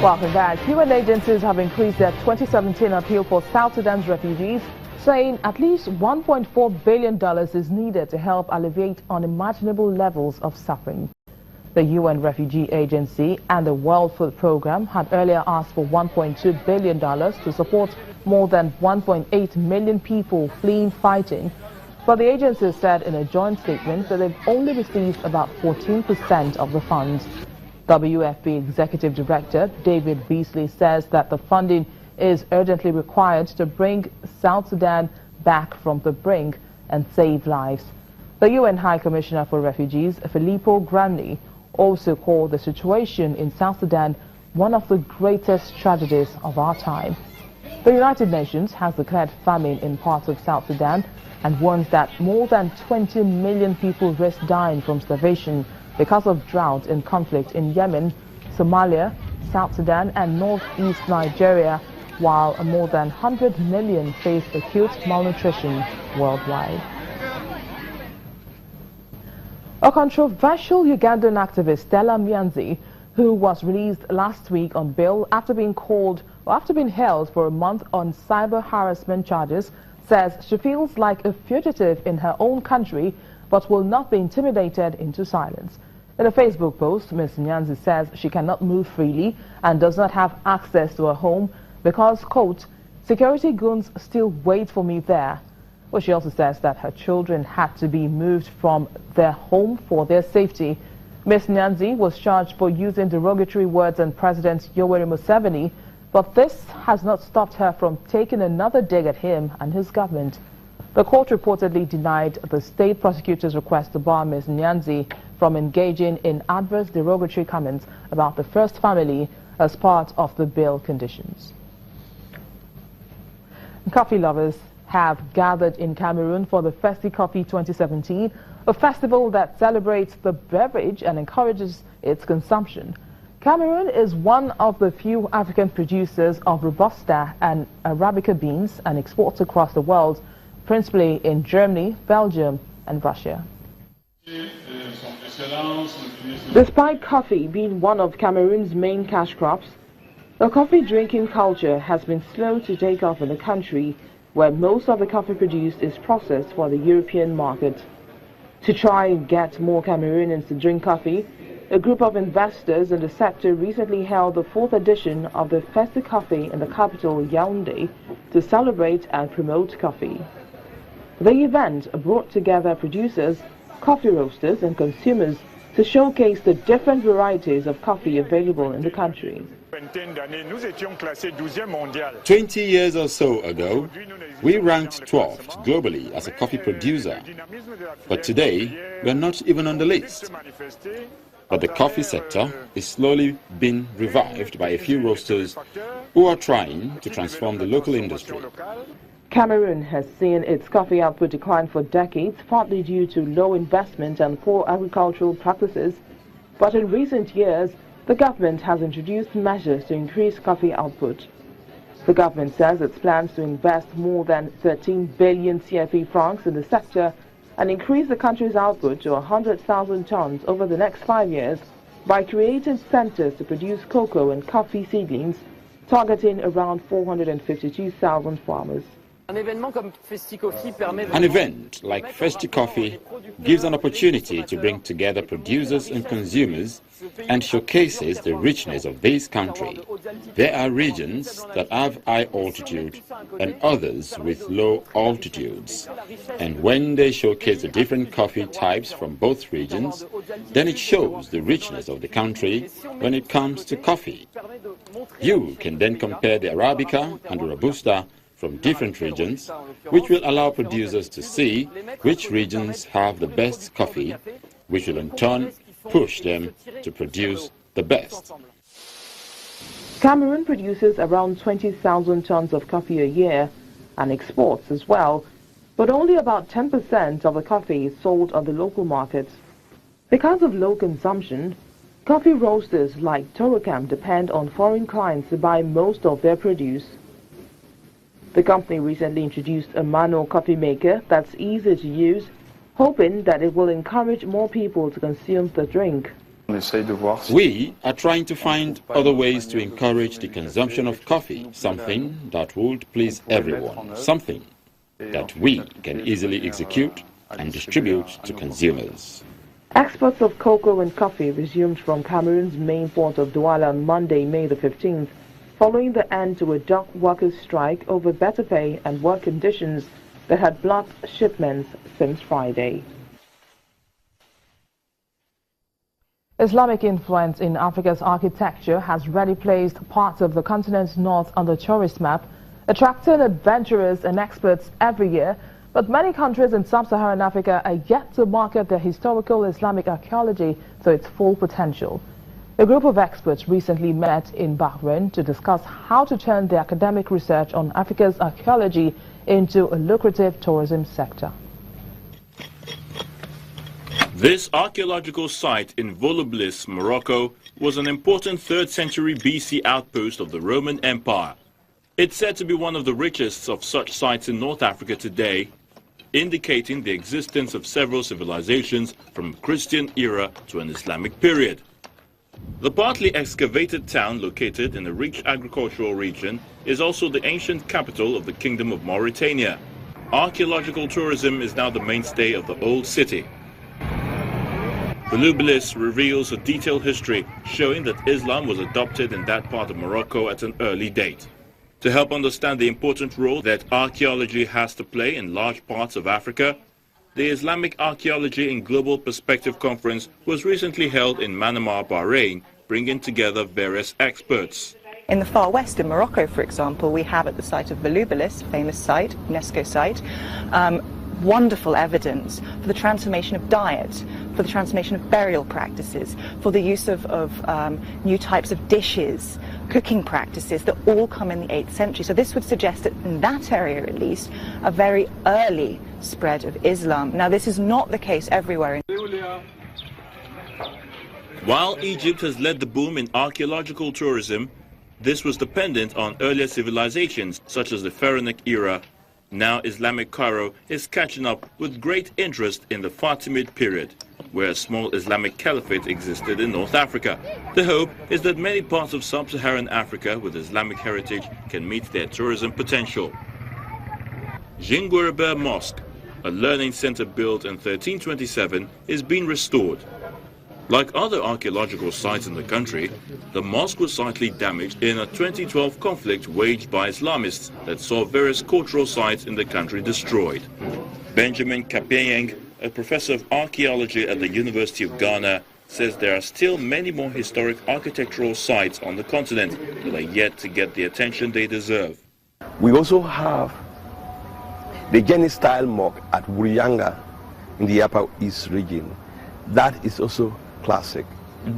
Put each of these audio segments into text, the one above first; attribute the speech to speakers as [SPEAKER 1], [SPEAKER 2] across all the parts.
[SPEAKER 1] Welcome back. UN agencies have increased their 2017 appeal for South Sudan's refugees, saying at least $1.4 billion is needed to help alleviate unimaginable levels of suffering. The UN Refugee Agency and the World Food Programme had earlier asked for $1.2 billion to support more than 1.8 million people fleeing fighting. But the agency said in a joint statement that they've only received about 14% of the funds. WFP Executive Director David Beasley says that the funding is urgently required to bring South Sudan back from the brink and save lives. The UN High Commissioner for Refugees, Filippo Grandi, also called the situation in South Sudan one of the greatest tragedies of our time. The United Nations has declared famine in parts of South Sudan and warns that more than 20 million people risk dying from starvation because of drought and conflict in Yemen, Somalia, South Sudan and northeast Nigeria, while more than 100 million face acute malnutrition worldwide. A controversial Ugandan activist, Stella Myanzi, who was released last week on bail after being held for a month on cyber harassment charges, says she feels like a fugitive in her own country but will not be intimidated into silence. In a Facebook post, Ms. Nyanzi says she cannot move freely and does not have access to her home because, quote, security goons still wait for me there. Well, she also says that her children had to be moved from their home for their safety. Ms. Nyanzi was charged for using derogatory words on President Yoweri Museveni, but this has not stopped her from taking another dig at him and his government. The court reportedly denied the state prosecutor's request to bar Ms. Nyanzi from engaging in adverse derogatory comments about the first family as part of the bail conditions. Coffee lovers have gathered in Cameroon for the Festi Coffee 2017, a festival that celebrates the beverage and encourages its consumption. Cameroon is one of the few African producers of Robusta and Arabica beans and exports across the world, principally in Germany, Belgium and Russia. Despite coffee being one of Cameroon's main cash crops, the coffee drinking culture has been slow to take off in the country, where most of the coffee produced is processed for the European market. To try and get more Cameroonians to drink coffee, a group of investors in the sector recently held the 4th edition of the Festi Coffee in the capital, Yaoundé, to celebrate and promote coffee. The event brought together producers, coffee roasters and consumers to showcase the different varieties of coffee available in the country.
[SPEAKER 2] 20 years or so ago, we ranked 12th globally as a coffee producer, but today we are not even on the list. But the coffee sector is slowly being revived by a few roasters who are trying to transform the local industry.
[SPEAKER 1] Cameroon has seen its coffee output decline for decades, partly due to low investment and poor agricultural practices. But in recent years, the government has introduced measures to increase coffee output. The government says it plans to invest more than 13 billion CFA francs in the sector and increase the country's output to 100,000 tons over the next 5 years by creating centers to produce cocoa and coffee seedlings, targeting around 452,000 farmers.
[SPEAKER 2] An event like Festi Coffee gives an opportunity to bring together producers and consumers and showcases the richness of this country. There are regions that have high altitude and others with low altitudes. And when they showcase the different coffee types from both regions, then it shows the richness of the country when it comes to coffee. You can then compare the Arabica and the Robusta from different regions, which will allow producers to see which regions have the best coffee, which will in turn push them to produce the best.
[SPEAKER 1] Cameroon produces around 20,000 tons of coffee a year and exports as well, but only about 10% of the coffee is sold on the local market. Because of low consumption, coffee roasters like Torocam depend on foreign clients to buy most of their produce. The company recently introduced a manual coffee maker that's easy to use, hoping that it will encourage more people to consume the drink.
[SPEAKER 2] We are trying to find other ways to encourage the consumption of coffee, something that would please everyone, something that we can easily execute and distribute to consumers.
[SPEAKER 1] Exports of cocoa and coffee resumed from Cameroon's main port of Douala on Monday, May the 15th, following the end to a dock workers' strike over better pay and work conditions that had blocked shipments since Friday. Islamic influence in Africa's architecture has already placed parts of the continent's north on the tourist map, attracting adventurers and experts every year. But many countries in sub-Saharan Africa are yet to market their historical Islamic archaeology to its full potential. A group of experts recently met in Bahrain to discuss how to turn the academic research on Africa's archaeology into a lucrative tourism sector.
[SPEAKER 3] This archaeological site in Volubilis, Morocco, was an important 3rd century BC outpost of the Roman Empire. It's said to be one of the richest of such sites in North Africa today, indicating the existence of several civilizations from a Christian era to an Islamic period. The partly excavated town, located in a rich agricultural region, is also the ancient capital of the Kingdom of Mauritania. Archaeological tourism is now the mainstay of the old city. Volubilis reveals a detailed history showing that Islam was adopted in that part of Morocco at an early date. To help understand the important role that archaeology has to play in large parts of Africa, the Islamic Archaeology in Global Perspective Conference was recently held in Manama, Bahrain, bringing together various experts.
[SPEAKER 4] In the far west, in Morocco, for example, we have at the site of Volubilis, famous site, UNESCO site, wonderful evidence for the transformation of diet, for the transformation of burial practices, for the use of new types of dishes, cooking practices that all come in the 8th century. So this would suggest that in that area at least, a very early spread of Islam. Now this is not the case everywhere.
[SPEAKER 3] While Egypt has led the boom in archaeological tourism, this was dependent on earlier civilizations such as the Pharaonic era. Now Islamic Cairo is catching up with great interest in the Fatimid period, where a small Islamic caliphate existed in North Africa. The hope is that many parts of sub-Saharan Africa with Islamic heritage can meet their tourism potential. Jingweribe Mosque, a learning center built in 1327, is being restored. Like other archaeological sites in the country, the mosque was slightly damaged in a 2012 conflict waged by Islamists that saw various cultural sites in the country destroyed. Benjamin Kapeyeng, a professor of archaeology at the University of Ghana, says there are still many more historic architectural sites on the continent that are yet to get the attention they deserve.
[SPEAKER 5] We also have the Jenny-style mosque at Wurianga in the Upper East region. That is also classic,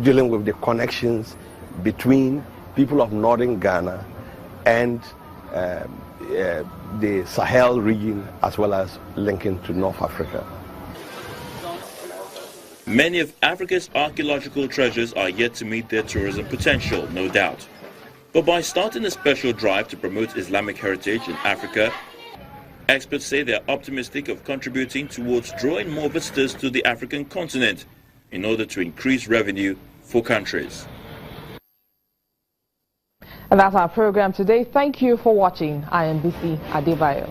[SPEAKER 5] dealing with the connections between people of northern Ghana and the Sahel region, as well as linking to North Africa.
[SPEAKER 3] Many of Africa's archaeological treasures are yet to meet their tourism potential, no doubt. But by starting a special drive to promote Islamic heritage in Africa, experts say they are optimistic of contributing towards drawing more visitors to the African continent in order to increase revenue for countries.
[SPEAKER 1] And that's our program today. Thank you for watching. I am BC Adebayo.